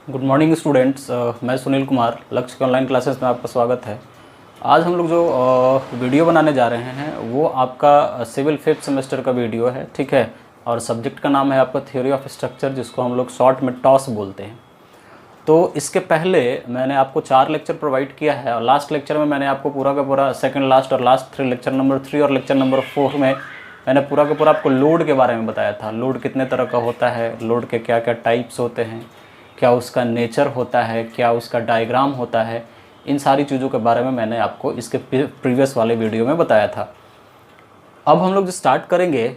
Good morning students. मैं सुनील कुमार, लक्ष्य के ऑनलाइन क्लासेस में आपका स्वागत है। आज हम लोग जो वीडियो बनाने जा रहे हैं वो आपका सिविल 5th सेमेस्टर का वीडियो है, ठीक है। और सब्जेक्ट का नाम है आपका थ्योरी ऑफ स्ट्रक्चर, जिसको हम लोग शॉर्ट में टॉस बोलते हैं। तो इसके पहले मैंने आपको 4 लेक्चर प्रोवाइड किया है और लास्ट लेक्चर में मैंने आपको पूरा का पूरा सेकंड लास्ट और लास्ट 3 लेक्चर नंबर 3 और लेक्चर नंबर 4 में मैंने पूरा का पूरा आपको लोड के बारे में बताया था। लोड कितने तरह का होता है, लोड के क्या क्या टाइप्स होते हैं, क्या उसका नेचर होता है, क्या उसका डायग्राम होता है, इन सारी चीज़ों के बारे में मैंने आपको इसके प्रीवियस वाले वीडियो में बताया था। अब हम लोग जो स्टार्ट करेंगे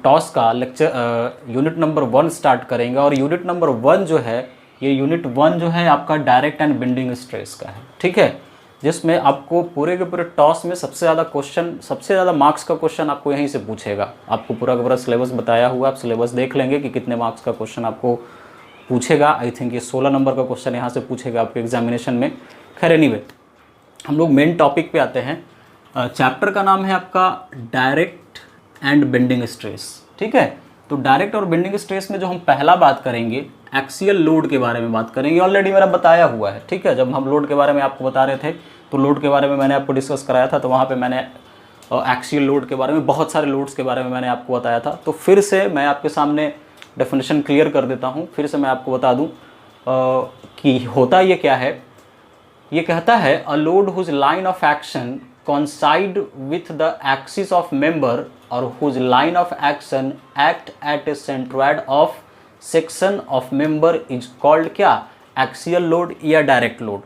टॉस का लेक्चर यूनिट नंबर 1 स्टार्ट करेंगे। और यूनिट नंबर 1 जो है, ये यूनिट 1 जो है आपका डायरेक्ट एंड बेंडिंग स्ट्रेस का है, ठीक है। जिसमें आपको पूरे के पूरे टॉस में सबसे ज़्यादा मार्क्स का क्वेश्चन आपको यहीं से पूछेगा। आपको पूरा का पूरा सिलेबस बताया हुआ, आप सिलेबस देख लेंगे कि कितने मार्क्स का क्वेश्चन आपको पूछेगा। आई थिंक ये 16 नंबर का क्वेश्चन यहाँ से पूछेगा आपके एग्जामिनेशन में। खैर एनीवे, हम लोग मेन टॉपिक पे आते हैं। चैप्टर का नाम है आपका डायरेक्ट एंड बेंडिंग स्ट्रेस, ठीक है। तो डायरेक्ट और बेंडिंग स्ट्रेस में जो हम पहला बात करेंगे, एक्सियल लोड के बारे में बात करेंगे। ऑलरेडी मेरा बताया हुआ है, ठीक है। जब हम लोड के बारे में आपको बता रहे थे तो लोड के बारे में मैंने आपको डिस्कस कराया था, तो वहाँ पर मैंने एक्सियल लोड के बारे में, बहुत सारे लोड्स के बारे में मैंने आपको बताया था। तो फिर से मैं आपके सामने डेफिनेशन क्लियर कर देता हूँ। फिर से मैं आपको बता दूँ कि होता ये क्या है। ये कहता है a load whose line of action coincide with the axis of member or whose line of action act at a centroid of section of member is called क्या, एक्सियल लोड या डायरेक्ट लोड।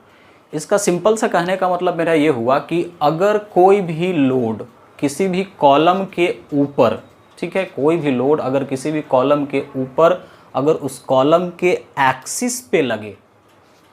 इसका simple सा कहने का मतलब मेरा ये हुआ कि अगर कोई भी लोड किसी भी कॉलम के ऊपर, ठीक है, कोई भी लोड अगर किसी भी कॉलम के ऊपर, अगर उस कॉलम के एक्सिस पे लगे,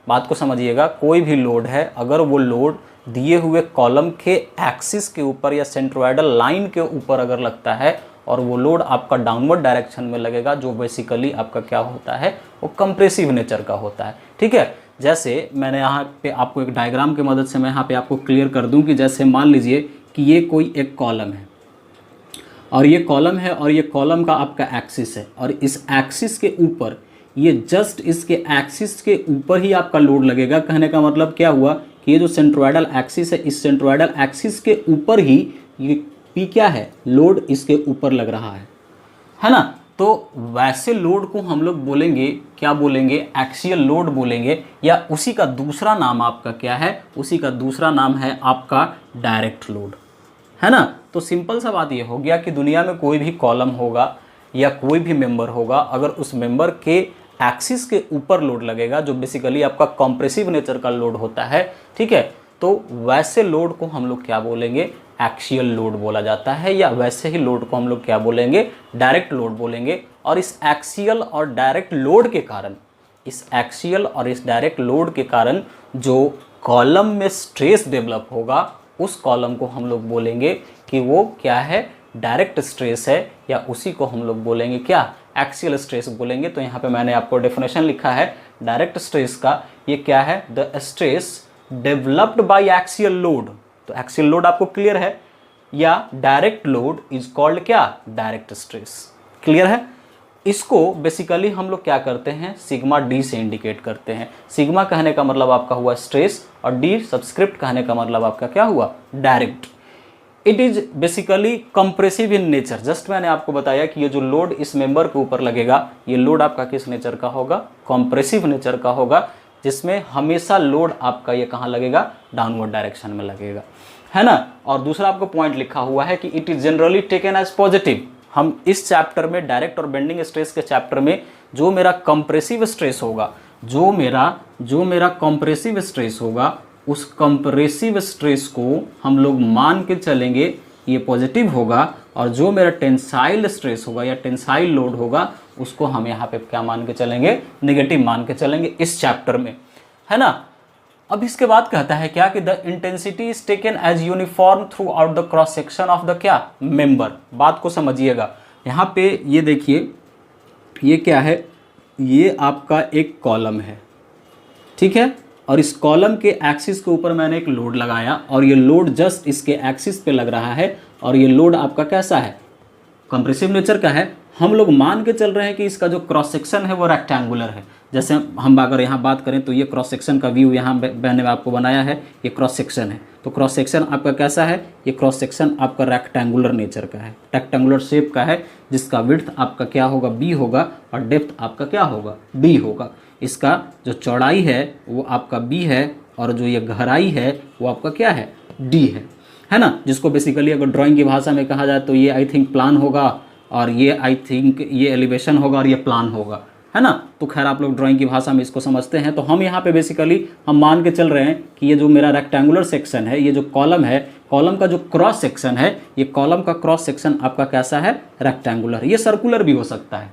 बात को समझिएगा, कोई भी लोड है, अगर वो लोड दिए हुए कॉलम के एक्सिस के ऊपर या सेंट्रोइडल लाइन के ऊपर अगर लगता है और वो लोड आपका डाउनवर्ड डायरेक्शन में लगेगा, जो बेसिकली आपका क्या होता है, वो कंप्रेसिव नेचर का होता है, ठीक है। जैसे मैंने यहाँ पे आपको एक डायग्राम की मदद से मैं यहाँ पे आपको क्लियर कर दूँ कि जैसे मान लीजिए कि ये कोई एक कॉलम है और ये कॉलम है और ये कॉलम का आपका एक्सिस है, और इस एक्सिस के ऊपर, ये जस्ट इसके एक्सिस के ऊपर ही आपका लोड लगेगा। कहने का मतलब क्या हुआ कि ये जो सेंट्रोइडल एक्सिस है, इस सेंट्रोइडल एक्सिस के ऊपर ही ये पी क्या है, लोड इसके ऊपर लग रहा है ना। तो वैसे लोड को हम लोग बोलेंगे, क्या बोलेंगे, एक्सियल लोड बोलेंगे, या उसी का दूसरा नाम आपका क्या है, उसी का दूसरा नाम है आपका डायरेक्ट लोड, है ना। तो सिंपल सा बात ये हो गया कि दुनिया में कोई भी कॉलम होगा या कोई भी मेंबर होगा, अगर उस मेंबर के एक्सिस के ऊपर लोड लगेगा, जो बेसिकली आपका कॉम्प्रेसिव नेचर का लोड होता है, ठीक है, तो वैसे लोड को हम लोग क्या बोलेंगे, एक्सियल लोड बोला जाता है, या वैसे ही लोड को हम लोग क्या बोलेंगे, डायरेक्ट लोड बोलेंगे। और इस एक्सियल और डायरेक्ट लोड के कारण, इस एक्सियल और इस डायरेक्ट लोड के कारण जो कॉलम में स्ट्रेस डेवलप होगा, उस कॉलम को हम लोग बोलेंगे कि वो क्या है, डायरेक्ट स्ट्रेस है, या उसी को हम लोग बोलेंगे क्या, एक्सियल स्ट्रेस बोलेंगे। तो यहाँ पे मैंने आपको डेफिनेशन लिखा है डायरेक्ट स्ट्रेस का, ये क्या है, the stress developed by axial load. तो एक्सियल लोड आपको क्लियर है, या डायरेक्ट लोड इज कॉल्ड क्या, डायरेक्ट स्ट्रेस। क्लियर है। इसको बेसिकली हम लोग क्या करते हैं, सिग्मा डी से इंडिकेट करते हैं। सिग्मा कहने का मतलब आपका हुआ स्ट्रेस, और डी सबस्क्रिप्ट कहने का मतलब आपका क्या हुआ, direct. It is basically compressive in nature. Just मैंने आपको बताया कि ये जो लोड इस मेंबर के ऊपर लगेगा, ये लोड आपका किस नेचर का होगा, कंप्रेसिव नेचर का होगा, जिसमें हमेशा लोड आपका ये कहाँ लगेगा, डाउनवर्ड डायरेक्शन में लगेगा, है ना। और दूसरा आपको पॉइंट लिखा हुआ है कि it is generally taken as positive. हम इस चैप्टर में, डायरेक्ट और बेंडिंग स्ट्रेस के चैप्टर में, जो मेरा कंप्रेसिव स्ट्रेस होगा, जो मेरा कंप्रेसिव स्ट्रेस होगा, उस कंप्रेसिव स्ट्रेस को हम लोग मान के चलेंगे ये पॉजिटिव होगा, और जो मेरा टेंसाइल स्ट्रेस होगा या टेंसाइल लोड होगा, उसको हम यहाँ पे क्या मान के चलेंगे, नेगेटिव मान के चलेंगे इस चैप्टर में, है ना। अब इसके बाद कहता है क्या कि the intensity is taken as uniform throughout the cross section of the क्या, मेंबर। बात को समझिएगा, यहाँ पे ये देखिए, ये क्या है, ये आपका एक कॉलम है, ठीक है, और इस कॉलम के एक्सिस के ऊपर मैंने एक लोड लगाया, और ये लोड जस्ट इसके एक्सिस पे लग रहा है, और ये लोड आपका कैसा है, कंप्रेसिव नेचर का है। हम लोग मान के चल रहे हैं कि इसका जो क्रॉस सेक्शन है वो रेक्टेंगुलर है, जैसे हम अगर यहाँ बात करें तो ये क्रॉस सेक्शन का व्यू यहाँ मैंने आपको बनाया है, ये क्रॉस सेक्शन है। तो क्रॉस सेक्शन आपका कैसा है, ये क्रॉस सेक्शन आपका रेक्टेंगुलर नेचर का है, रेक्टेंगुलर शेप का है, जिसका विड्थ आपका क्या होगा, बी होगा, और डेप्थ आपका क्या होगा, डी होगा। इसका जो चौड़ाई है वो आपका बी है, और जो ये गहराई है वो आपका क्या है, डी है ना। जिसको बेसिकली अगर ड्राइंग की भाषा में कहा जाए तो ये आई थिंक प्लान होगा, और ये आई थिंक ये एलिवेशन होगा, और ये प्लान होगा, है ना। तो खैर आप लोग ड्राइंग की भाषा में इसको समझते हैं। तो हम यहाँ पे बेसिकली हम मान के चल रहे हैं कि ये जो मेरा रेक्टेंगुलर सेक्शन है, ये जो कॉलम है, कॉलम का जो क्रॉस सेक्शन है, ये कॉलम का क्रॉस सेक्शन आपका कैसा है, रेक्टेंगुलर। ये सर्कुलर भी हो सकता है,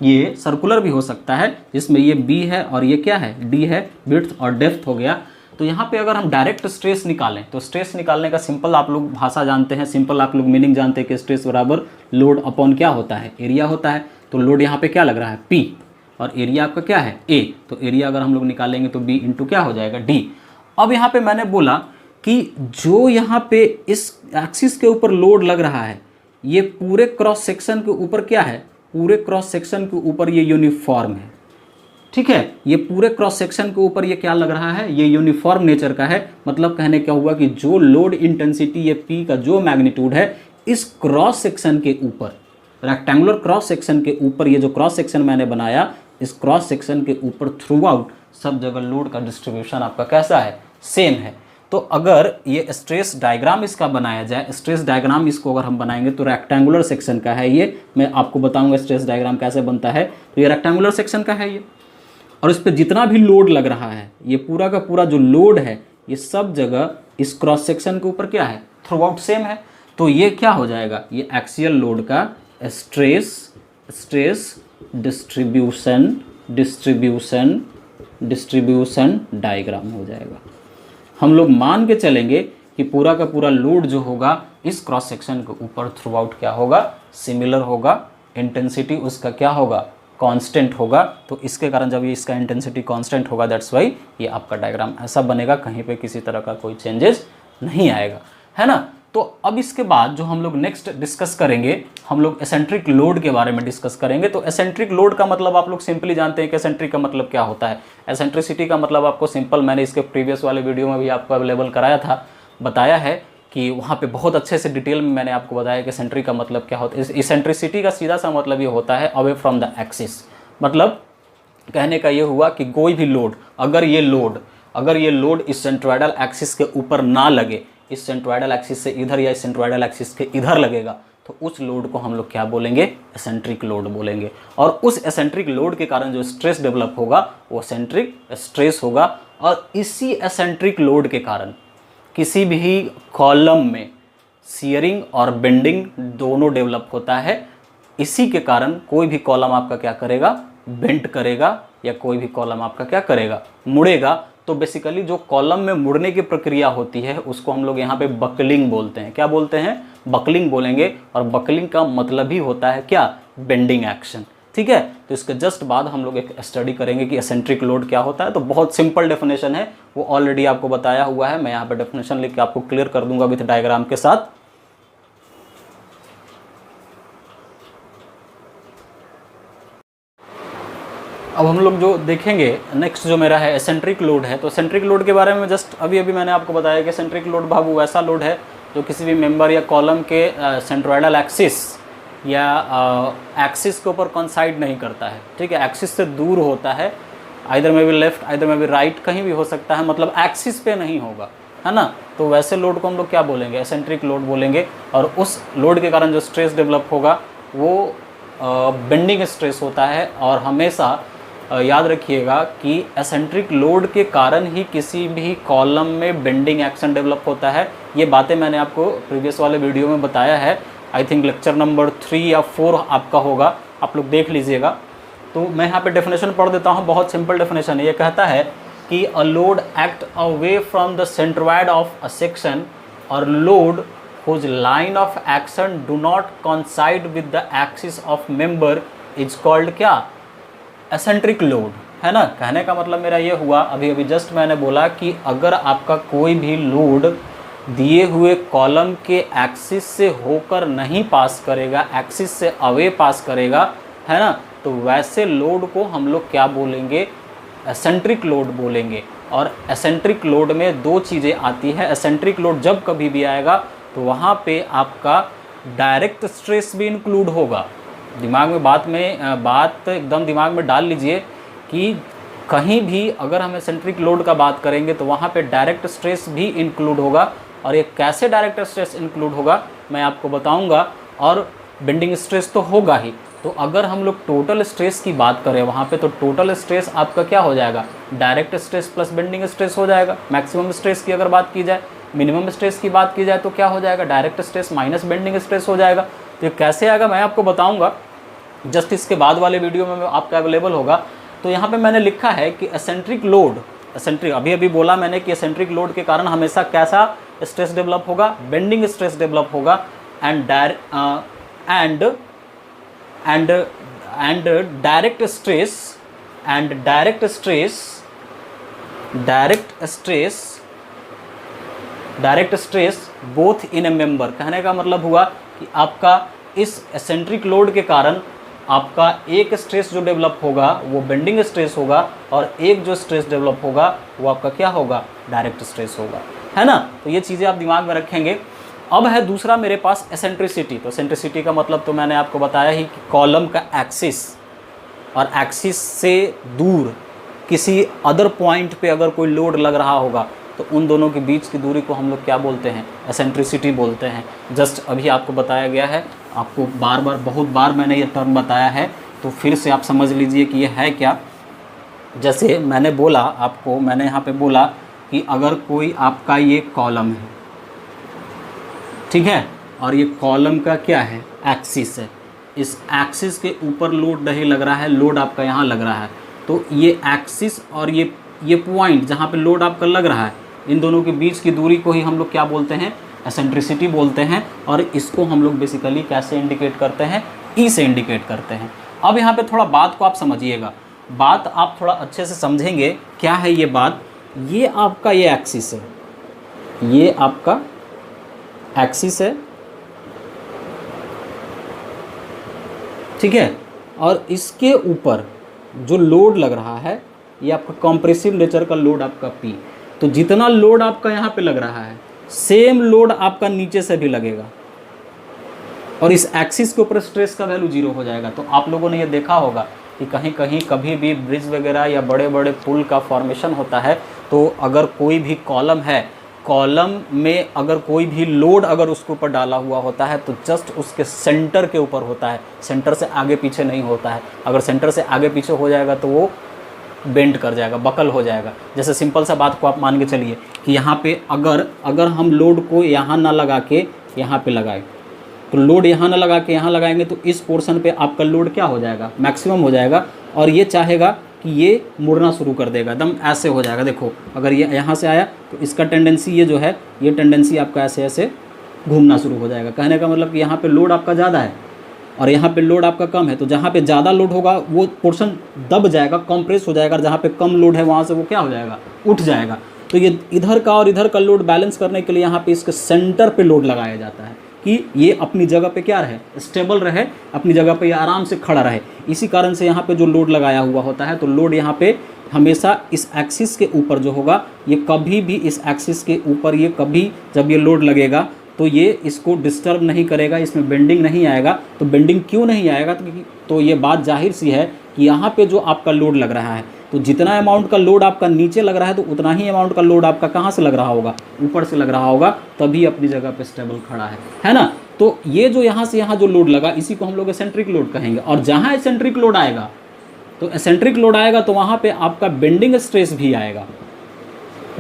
ये सर्कुलर भी हो सकता है, जिसमें ये बी है और ये क्या है, डी है, विड्थ और डेप्थ हो गया। तो यहाँ पे अगर हम डायरेक्ट स्ट्रेस निकालें तो स्ट्रेस निकालने का सिंपल आप लोग भाषा जानते हैं, सिंपल आप लोग मीनिंग जानते हैं कि स्ट्रेस बराबर लोड अपॉन क्या होता है, एरिया होता है। तो लोड यहाँ पे क्या लग रहा है, P, और एरिया आपका क्या है, A। तो एरिया अगर हम लोग निकालेंगे तो B इंटू क्या हो जाएगा, D। अब यहाँ पे मैंने बोला कि जो यहाँ पे इस एक्सिस के ऊपर लोड लग रहा है, ये पूरे क्रॉस सेक्शन के ऊपर क्या है, पूरे क्रॉस सेक्शन के ऊपर ये यूनिफॉर्म है, ठीक है। ये पूरे क्रॉस सेक्शन के ऊपर ये क्या लग रहा है, ये यूनिफॉर्म नेचर का है। मतलब कहने क्या हुआ कि जो लोड इंटेंसिटी ये P का जो मैग्नीट्यूड है, इस क्रॉस सेक्शन के ऊपर, रेक्टेंगुलर क्रॉस सेक्शन के ऊपर, ये जो क्रॉस सेक्शन मैंने बनाया, इस क्रॉस सेक्शन के ऊपर थ्रू आउट सब जगह लोड का डिस्ट्रीब्यूशन आपका कैसा है, सेम है। तो अगर ये स्ट्रेस डायग्राम इसका बनाया जाए, स्ट्रेस डायग्राम इसको अगर हम बनाएंगे तो रेक्टेंगुलर सेक्शन का है ये, मैं आपको बताऊंगा स्ट्रेस डायग्राम कैसे बनता है। तो ये रेक्टेंगुलर सेक्शन का है ये, और इस पर जितना भी लोड लग रहा है, ये पूरा का पूरा जो लोड है, ये सब जगह इस क्रॉस सेक्शन के ऊपर क्या है, थ्रू आउट सेम है। तो ये क्या हो जाएगा, ये एक्सियल लोड का स्ट्रेस डिस्ट्रीब्यूशन डायग्राम हो जाएगा। हम लोग मान के चलेंगे कि पूरा का पूरा लोड जो होगा इस क्रॉस सेक्शन के ऊपर थ्रू आउट क्या होगा, सिमिलर होगा, इंटेंसिटी उसका क्या होगा, कांस्टेंट होगा। तो इसके कारण जब ये इसका इंटेंसिटी कांस्टेंट होगा, दैट्स वाई ये आपका डायग्राम ऐसा बनेगा, कहीं पे किसी तरह का कोई चेंजेस नहीं आएगा, है ना। तो अब इसके बाद जो हम लोग नेक्स्ट डिस्कस करेंगे, हम लोग एसेंट्रिक लोड के बारे में डिस्कस करेंगे। तो एसेंट्रिक लोड का मतलब आप लोग सिंपली जानते हैं कि एसेंट्रिक का मतलब क्या होता है। एसेंट्रिसिटी का मतलब आपको सिंपल, मैंने इसके प्रीवियस वाले वीडियो में भी आपको अवेलेबल कराया था, बताया है कि वहाँ पे बहुत अच्छे से डिटेल में मैंने आपको बताया कि एसेंट्रिक का मतलब क्या होता है। एसेंट्रिसिटी का सीधा सा मतलब ये होता है अवे फ्रॉम द एक्सिस। मतलब कहने का ये हुआ कि कोई भी लोड, अगर ये लोड इस सेंट्रोइडल एक्सिस के ऊपर ना लगे, इस सेंट्रोइडल एक्सिस से इधर या इस सेंट्रोइडल एक्सिस के इधर लगेगा, तो उस लोड को हम लोग क्या बोलेंगे, एसेंट्रिक लोड बोलेंगे। और उस एसेंट्रिक लोड के कारण जो स्ट्रेस डेवलप होगा वो एसेंट्रिक स्ट्रेस होगा। और इसी एसेंट्रिक लोड के कारण किसी भी कॉलम में शियरिंग और बेंडिंग दोनों डेवलप होता है। इसी के कारण कोई भी कॉलम आपका क्या करेगा, बेंड करेगा, या कोई भी कॉलम आपका क्या करेगा, मुड़ेगा। तो बेसिकली जो कॉलम में मुड़ने की प्रक्रिया होती है उसको हम लोग यहाँ पे बकलिंग बोलते हैं। क्या बोलते हैं, बकलिंग बोलेंगे। और बकलिंग का मतलब ही होता है क्या, बेंडिंग एक्शन, ठीक है। तो इसके जस्ट बाद हम लोग एक स्टडी करेंगे कि एसेंट्रिक लोड क्या होता है। तो बहुत सिंपल डेफिनेशन है, वो ऑलरेडी आपको बताया हुआ है, मैं यहाँ पे डेफिनेशन लिख के आपको क्लियर कर दूंगा विथ डायग्राम के साथ। अब हम लोग जो देखेंगे नेक्स्ट जो मेरा है एसेंट्रिक लोड है। तो एसेंट्रिक लोड के बारे में जस्ट अभी मैंने आपको बताया कि एसेंट्रिक लोड बाबू वैसा लोड है जो किसी भी मेंबर या कॉलम के सेंट्रोइडल एक्सिस या एक्सिस के ऊपर कॉन्साइड नहीं करता है, ठीक है, एक्सिस से दूर होता है, आइदर में भी लेफ्ट आइदर में भी राइट, कहीं भी हो सकता है, मतलब एक्सिस पे नहीं होगा, है ना। तो वैसे लोड को हम लोग क्या बोलेंगे, एसेंट्रिक लोड बोलेंगे। और उस लोड के कारण जो स्ट्रेस डेवलप होगा वो बेंडिंग स्ट्रेस होता है। और हमेशा याद रखिएगा कि एसेंट्रिक लोड के कारण ही किसी भी कॉलम में बेंडिंग एक्शन डेवलप होता है। ये बातें मैंने आपको प्रीवियस वाले वीडियो में बताया है, आई थिंक लेक्चर नंबर 3 या 4 आपका होगा, आप लोग देख लीजिएगा। तो मैं यहाँ पे डेफिनेशन पढ़ देता हूँ, बहुत सिंपल डेफिनेशन है। ये कहता है कि a load act away from the centroid of a section और load whose line of action do not coincide with the axis of member is called क्या, एसेंट्रिक लोड, है ना। कहने का मतलब मेरा ये हुआ, अभी जस्ट मैंने बोला कि अगर आपका कोई भी लोड दिए हुए कॉलम के एक्सिस से होकर नहीं पास करेगा, एक्सिस से अवे पास करेगा, है ना, तो वैसे लोड को हम लोग क्या बोलेंगे, एसेंट्रिक लोड बोलेंगे। और एसेंट्रिक लोड में दो चीज़ें आती है। एसेंट्रिक लोड जब कभी भी आएगा तो वहाँ पे आपका डायरेक्ट स्ट्रेस भी इंक्लूड होगा। दिमाग में बात एकदम दिमाग में डाल लीजिए कि कहीं भी अगर हम एसेंट्रिक लोड का बात करेंगे तो वहाँ पे डायरेक्ट स्ट्रेस भी इंक्लूड होगा। और ये कैसे डायरेक्ट स्ट्रेस इंक्लूड होगा मैं आपको बताऊंगा। और बेंडिंग स्ट्रेस तो होगा ही। तो अगर हम लोग टोटल स्ट्रेस की बात करें वहाँ पे, तो टोटल स्ट्रेस आपका क्या हो जाएगा, direct stress plus bending stress हो जाएगा। मैक्सिमम स्ट्रेस की अगर बात की जाए, मिनिमम स्ट्रेस की बात की जाए तो क्या हो जाएगा, direct stress minus bending stress हो जाएगा। तो ये कैसे आएगा मैं आपको बताऊँगा, जस्ट इसके बाद वाले वीडियो में आपका अवेलेबल होगा। तो यहाँ पर मैंने लिखा है कि एसेंट्रिक लोड, एसेंट्रिक अभी बोला मैंने कि एसेंट्रिक लोड के कारण हमेशा कैसा स्ट्रेस डेवलप होगा, बेंडिंग स्ट्रेस डेवलप होगा। And direct stress both in A member. कहने का मतलब हुआ कि आपका इस एसेंट्रिक लोड के कारण आपका एक स्ट्रेस जो डेवलप होगा वो बेंडिंग स्ट्रेस होगा, और एक जो स्ट्रेस डेवलप होगा वो आपका क्या होगा, डायरेक्ट स्ट्रेस होगा, है ना। तो ये चीज़ें आप दिमाग में रखेंगे। अब है दूसरा मेरे पास एसेंट्रिसिटी। तो एसेंट्रिसिटी का मतलब तो मैंने आपको बताया ही कि कॉलम का एक्सिस और एक्सिस से दूर किसी अदर पॉइंट पे अगर कोई लोड लग रहा होगा तो उन दोनों के बीच की दूरी को हम लोग क्या बोलते हैं, एसेंट्रिसिटी बोलते हैं। जस्ट अभी आपको बताया गया है, आपको बहुत बार मैंने ये टर्म बताया है, तो फिर से आप समझ लीजिए कि ये है क्या। जैसे मैंने बोला आपको, मैंने यहाँ पे बोला कि अगर कोई आपका ये कॉलम है, ठीक है, और ये कॉलम का क्या है, एक्सिस है, इस एक्सिस के ऊपर लोड नहीं लग रहा है, लोड आपका यहाँ लग रहा है, तो ये एक्सिस और ये पॉइंट जहाँ पे लोड आपका लग रहा है, इन दोनों के बीच की दूरी को ही हम लोग क्या बोलते हैं, एसेंट्रिसिटी बोलते हैं। और इसको हम लोग बेसिकली कैसे इंडिकेट करते हैं, ई से इंडिकेट करते हैं। अब यहाँ पे थोड़ा बात को आप समझिएगा, बात आप थोड़ा अच्छे से समझेंगे। क्या है ये बात, ये आपका ये एक्सिस है, ये आपका एक्सिस है, ठीक है, और इसके ऊपर जो लोड लग रहा है ये आपका कॉम्प्रेसिव नेचर का लोड आपका P। तो जितना लोड आपका यहाँ पे लग रहा है सेम लोड आपका नीचे से भी लगेगा, और इस एक्सिस के ऊपर स्ट्रेस का वैल्यू 0 हो जाएगा। तो आप लोगों ने ये देखा होगा कि कहीं कहीं कभी भी ब्रिज वगैरह या बड़े बड़े पुल का फॉर्मेशन होता है, तो अगर कोई भी कॉलम है, कॉलम में अगर कोई भी लोड अगर उसके ऊपर डाला हुआ होता है तो जस्ट उसके सेंटर के ऊपर होता है, सेंटर से आगे पीछे नहीं होता है। अगर सेंटर से आगे पीछे हो जाएगा तो वो बेंड कर जाएगा, बकल हो जाएगा। जैसे सिंपल सा बात को आप मान के चलिए कि यहाँ पे अगर हम लोड को यहाँ ना लगा के यहाँ पे लगाएं, तो लोड यहाँ ना लगा के यहाँ लगाएंगे तो इस पोर्शन पे आपका लोड क्या हो जाएगा, मैक्सिमम हो जाएगा, और ये चाहेगा कि ये मुड़ना शुरू कर देगा, एकदम ऐसे हो जाएगा। देखो अगर ये यहाँ से आया तो इसका टेंडेंसी ये जो है, ये टेंडेंसी आपका ऐसे ऐसे घूमना शुरू हो जाएगा। कहने का मतलब कि यहाँ पे लोड आपका ज़्यादा है और यहाँ पे लोड आपका कम है, तो जहाँ पे ज़्यादा लोड होगा वो पोर्शन दब जाएगा, कंप्रेस हो जाएगा, और जहाँ पे कम लोड है वहाँ से वो क्या हो जाएगा, उठ जाएगा। तो ये इधर का और इधर का लोड बैलेंस करने के लिए यहाँ पे इसके सेंटर पे लोड लगाया जाता है कि ये अपनी जगह पे क्या रहे, स्टेबल रहे, अपनी जगह पे ये आराम से खड़ा रहे। इसी कारण से यहाँ पे जो लोड लगाया हुआ होता है, तो लोड यहाँ पे हमेशा इस एक्सिस के ऊपर जो होगा, ये कभी भी इस एक्सिस के ऊपर, ये कभी जब ये लोड लगेगा तो ये इसको डिस्टर्ब नहीं करेगा, इसमें बेंडिंग नहीं आएगा। तो बेंडिंग क्यों नहीं आएगा, तो ये बात जाहिर सी है कि यहाँ पे जो आपका लोड लग रहा है, तो जितना अमाउंट का लोड आपका नीचे लग रहा है तो उतना ही अमाउंट का लोड आपका कहाँ से लग रहा होगा, ऊपर से लग रहा होगा, तभी अपनी जगह पे स्टेबल खड़ा है ना। तो ये जो यहाँ से यहाँ जो लोड लगा, इसी को हम लोग एसेंट्रिक लोड कहेंगे। और जहाँ एसेंट्रिक लोड आएगा, तो एसेंट्रिक लोड आएगा तो वहाँ पे आपका बेंडिंग स्ट्रेस भी आएगा,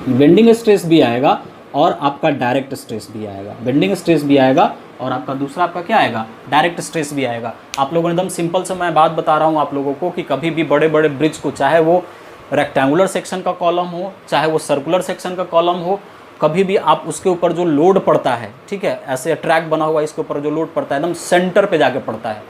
बेंडिंग स्ट्रेस भी आएगा, और आपका डायरेक्ट स्ट्रेस भी आएगा। बेंडिंग स्ट्रेस भी आएगा और आपका दूसरा आपका क्या आएगा, डायरेक्ट स्ट्रेस भी आएगा। आप लोगों ने एकदम सिंपल से मैं बात बता रहा हूँ आप लोगों को कि कभी भी बड़े बड़े ब्रिज को, चाहे वो रेक्टेंगुलर सेक्शन का कॉलम हो, चाहे वो सर्कुलर सेक्शन का कॉलम हो, कभी भी आप उसके ऊपर जो लोड पड़ता है, ठीक है, ऐसे ट्रैक बना हुआ इसके ऊपर जो लोड पड़ता है एकदम सेंटर पे जाके पड़ता है।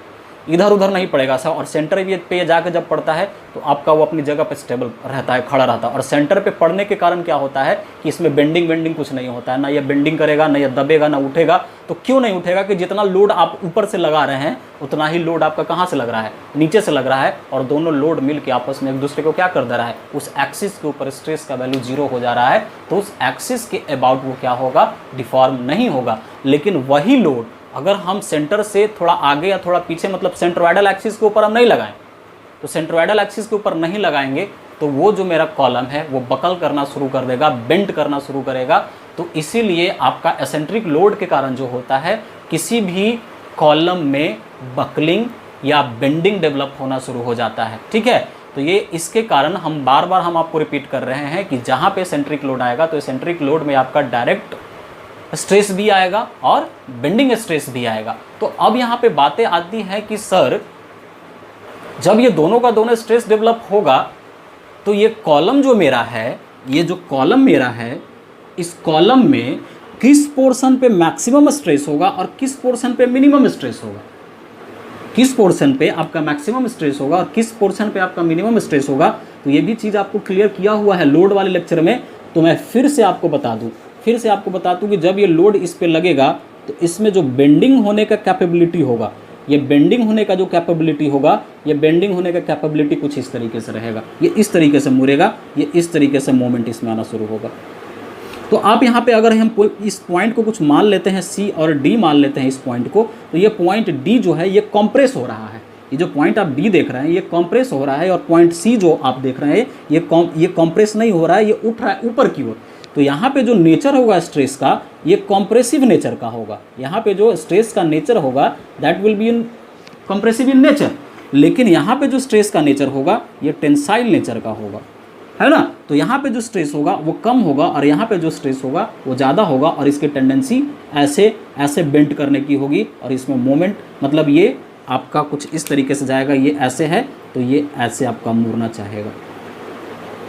इधर उधर नहीं पड़ेगा सर। और सेंटर पे जाकर जब पड़ता है तो आपका वो अपनी जगह पे स्टेबल रहता है, खड़ा रहता है। और सेंटर पे पड़ने के कारण क्या होता है कि इसमें बेंडिंग वेंडिंग कुछ नहीं होता है, ना ये बेंडिंग करेगा, ना ये दबेगा, ना उठेगा। तो क्यों नहीं उठेगा कि जितना लोड आप ऊपर से लगा रहे हैं उतना ही लोड आपका कहाँ से लग रहा है, नीचे से लग रहा है। और दोनों लोड मिल के आपस में एक दूसरे को क्या कर दे रहा है, उस एक्सिस के ऊपर स्ट्रेस का वैल्यू 0 हो जा रहा है। तो उस एक्सिस के अबाउट वो क्या होगा, डिफॉर्म नहीं होगा। लेकिन वही लोड अगर हम सेंटर से थोड़ा आगे या थोड़ा पीछे, मतलब सेंट्रोइडल एक्सिस के ऊपर हम नहीं लगाएं, तो सेंट्रोइडल एक्सिस के ऊपर नहीं लगाएंगे तो वो जो मेरा कॉलम है वो बकल करना शुरू कर देगा, बेंड करना शुरू करेगा। तो इसीलिए आपका एसेंट्रिक लोड के कारण जो होता है किसी भी कॉलम में बकलिंग या बेंडिंग डेवलप होना शुरू हो जाता है। ठीक है, तो ये इसके कारण हम बार बार हम आपको रिपीट कर रहे हैं कि जहाँ पे एसेंट्रिक लोड आएगा तो एसेंट्रिक लोड में आपका डायरेक्ट स्ट्रेस भी आएगा और बेंडिंग स्ट्रेस भी आएगा। तो अब यहाँ पे बातें आती हैं कि सर जब ये दोनों का दोनों स्ट्रेस डेवलप होगा तो ये कॉलम जो मेरा है, ये जो कॉलम मेरा है, इस कॉलम में किस पोर्शन पे मैक्सिमम स्ट्रेस होगा और किस पोर्शन पे मिनिमम स्ट्रेस होगा, किस पोर्शन पे आपका मैक्सिमम स्ट्रेस होगा और किस पोर्शन पे आपका मिनिमम स्ट्रेस होगा। तो ये भी चीज़ आपको क्लियर किया हुआ है लोड वाले लेक्चर में। तो मैं फिर से आपको बता दूं कि जब ये लोड इस पे लगेगा तो इसमें जो बेंडिंग होने का कैपेबिलिटी होगा, ये बेंडिंग होने का जो कैपेबिलिटी होगा, ये बेंडिंग होने का कैपेबिलिटी कुछ इस तरीके से रहेगा। ये इस तरीके से मुड़ेगा, ये इस तरीके से मोमेंट इसमें आना शुरू होगा। तो आप यहाँ पे अगर हम इस पॉइंट को कुछ मान लेते हैं, सी और डी मान लेते हैं इस पॉइंट को, तो ये पॉइंट डी जो है ये कॉम्प्रेस हो रहा है। ये जो पॉइंट आप डी देख रहे हैं ये कॉम्प्रेस हो रहा है, और पॉइंट सी जो आप देख रहे हैं ये कॉम्प्रेस नहीं हो रहा है, ये उठ रहा है ऊपर की ओर। तो यहाँ पे जो नेचर होगा स्ट्रेस का, ये कॉम्प्रेसिव नेचर का होगा। यहाँ पे जो स्ट्रेस का नेचर होगा that will be in compressive in nature. लेकिन यहाँ पे जो स्ट्रेस का नेचर होगा ये टेंसाइल नेचर का होगा, है ना। तो यहाँ पे जो स्ट्रेस होगा वो कम होगा और यहाँ पे जो स्ट्रेस होगा वो ज़्यादा होगा, और इसकी टेंडेंसी ऐसे बेंड करने की होगी। और इसमें मोमेंट मतलब ये आपका कुछ इस तरीके से जाएगा, ये ऐसे है तो ये ऐसे आपका मुड़ना चाहेगा,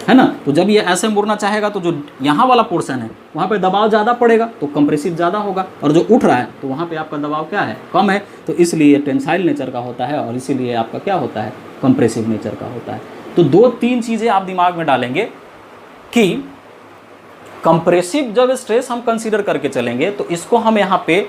है ना। तो जब ये ऐसे मुड़ना चाहेगा तो जो यहाँ वाला पोर्शन है वहाँ पे दबाव ज़्यादा पड़ेगा तो कंप्रेसिव ज़्यादा होगा, और जो उठ रहा है तो वहाँ पे आपका दबाव क्या है, कम है। तो इसलिए टेंसाइल नेचर का होता है और इसीलिए आपका क्या होता है, कंप्रेसिव नेचर का होता है। तो 2-3 चीज़ें आप दिमाग में डालेंगे कि कंप्रेसिव जब स्ट्रेस हम कंसीडर करके चलेंगे तो इसको हम यहाँ पे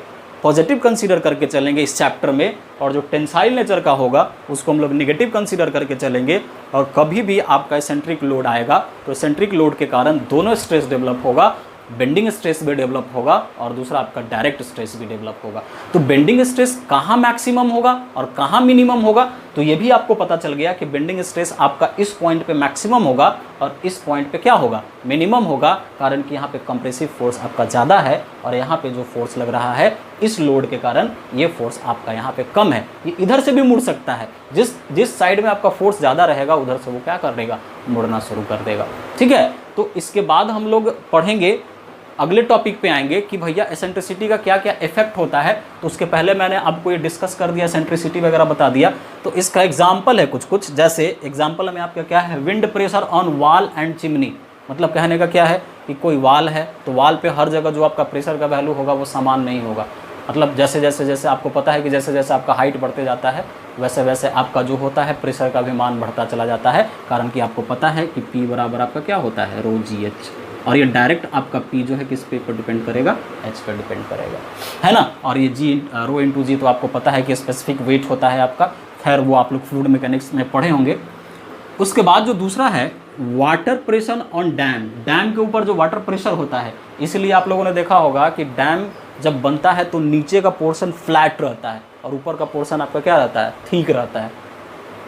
पॉजिटिव कंसीडर करके चलेंगे इस चैप्टर में, और जो टेंसाइल नेचर का होगा उसको हम लोग निगेटिव कंसीडर करके चलेंगे। और कभी भी आपका एसेंट्रिक लोड आएगा तो एसेंट्रिक लोड के कारण दोनों स्ट्रेस डेवलप होगा, बेंडिंग स्ट्रेस भी डेवलप होगा और दूसरा आपका डायरेक्ट स्ट्रेस भी डेवलप होगा। तो बेंडिंग स्ट्रेस कहाँ मैक्सिमम होगा और कहाँ मिनिमम होगा, तो ये भी आपको पता चल गया कि बेंडिंग स्ट्रेस आपका इस पॉइंट पे मैक्सिमम होगा और इस पॉइंट पे क्या होगा, मिनिमम होगा। कारण कि यहाँ पे कंप्रेसिव फोर्स आपका ज़्यादा है और यहाँ पे जो फोर्स लग रहा है इस लोड के कारण ये फोर्स आपका यहाँ पे कम है। ये इधर से भी मुड़ सकता है, जिस साइड में आपका फोर्स ज़्यादा रहेगा उधर से वो क्या कर देगा, मुड़ना शुरू कर देगा। ठीक है, तो इसके बाद हम लोग पढ़ेंगे, अगले टॉपिक पे आएंगे कि भैया एसेंट्रिसिटी का क्या क्या इफेक्ट होता है। तो उसके पहले मैंने आपको ये डिस्कस कर दिया, एसेंट्रिसिटी वगैरह बता दिया। तो इसका एग्जाम्पल है कुछ जैसे एग्जाम्पल में आपका क्या है, wind pressure on wall and chimney. मतलब कहने का क्या है कि कोई वाल है तो वाल पे हर जगह जो आपका प्रेशर का वैल्यू होगा वो समान नहीं होगा। मतलब जैसे जैसे आपको पता है कि जैसे जैसे आपका हाइट बढ़ते जाता है वैसे वैसे आपका जो होता है प्रेशर का भी मान बढ़ता चला जाता है। कारण कि आपको पता है कि P बराबर आपका क्या होता है, ρgh, और ये डायरेक्ट आपका P जो है किस पे पर डिपेंड करेगा, h पर डिपेंड करेगा, है ना। और ये G रो इंटू जी तो आपको पता है कि स्पेसिफिक वेट होता है आपका, खैर वो आप लोग फ्लूइड मैकेनिक्स में पढ़े होंगे। उसके बाद जो दूसरा है water pressure on dam, dam के ऊपर जो वाटर प्रेशर होता है, इसलिए आप लोगों ने देखा होगा कि डैम जब बनता है तो नीचे का पोर्शन फ्लैट रहता है और ऊपर का पोर्शन आपका क्या रहता है, ठीक रहता है।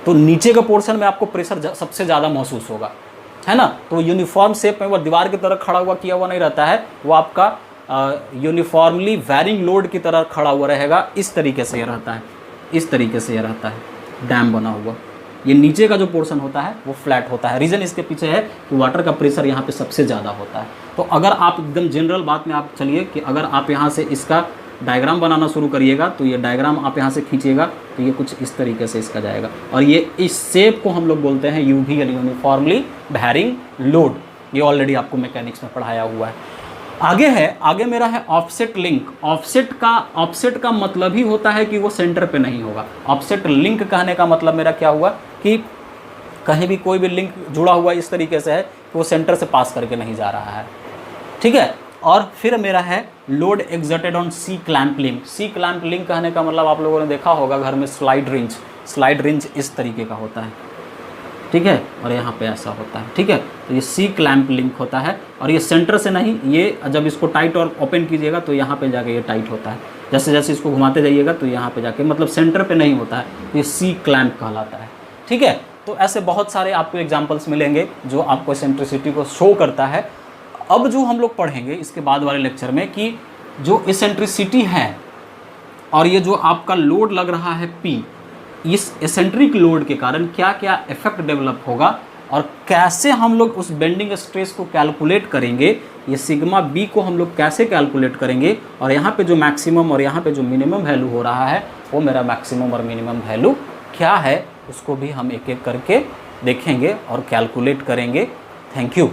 तो नीचे का पोर्शन में आपको प्रेशर सबसे ज़्यादा महसूस होगा, है ना। तो यूनिफॉर्म शेप में वो दीवार की तरह खड़ा हुआ किया हुआ नहीं रहता है, वो आपका यूनिफॉर्मली वैरिंग लोड की तरह खड़ा हुआ रहेगा। इस तरीके से ये रहता है, इस तरीके से ये रहता है डैम बना हुआ। ये नीचे का जो पोर्शन होता है वो फ्लैट होता है। रीज़न इसके पीछे है कि वाटर का प्रेशर यहाँ पे सबसे ज़्यादा होता है। तो अगर आप एकदम जनरल बात में आप चलिए कि अगर आप यहाँ से इसका डायग्राम बनाना शुरू करिएगा तो ये डायग्राम आप यहाँ से खींचिएगा तो ये कुछ इस तरीके से इसका जाएगा, और ये इस शेप को हम लोग बोलते हैं यूवीएल, यूनिफॉर्मली वैरिंग लोड। ये ऑलरेडी आपको मैकेनिक्स में पढ़ाया हुआ है। आगे मेरा है ऑफसेट लिंक। ऑफसेट का मतलब ही होता है कि वो सेंटर पे नहीं होगा। ऑफसेट लिंक कहने का मतलब मेरा क्या हुआ कि कहीं भी कोई भी लिंक जुड़ा हुआ इस तरीके से है कि वो सेंटर से पास करके नहीं जा रहा है, ठीक है। और फिर मेरा है load exerted on C clamp link. C clamp link कहने का मतलब आप लोगों ने देखा होगा घर में स्लाइड रिंच इस तरीके का होता है, ठीक है, और यहाँ पे ऐसा होता है, ठीक है। तो ये सी क्लैंप लिंक होता है और ये सेंटर से नहीं, ये जब इसको टाइट और ओपन कीजिएगा तो यहाँ पे जाके ये टाइट होता है, जैसे जैसे इसको घुमाते जाइएगा तो यहाँ पे जाके, मतलब सेंटर पे नहीं होता है, ये सी क्लैंप कहलाता है, ठीक है। तो ऐसे बहुत सारे आपको एग्जाम्पल्स मिलेंगे जो आपको एसेंट्रिसिटी को शो करता है। अब जो हम लोग पढ़ेंगे इसके बाद वाले लेक्चर में कि जो एसेंट्रिसिटी है और ये जो आपका लोड लग रहा है P, इस एसेंट्रिक लोड के कारण क्या क्या इफेक्ट डेवलप होगा और कैसे हम लोग उस बेंडिंग स्ट्रेस को कैलकुलेट करेंगे, ये सिग्मा बी को हम लोग कैसे कैलकुलेट करेंगे, और यहाँ पे जो मैक्सिमम और यहाँ पे जो मिनिमम वैल्यू हो रहा है वो मेरा मैक्सिमम और मिनिमम वैल्यू क्या है, उसको भी हम एक एक करके देखेंगे और कैलकुलेट करेंगे। Thank you.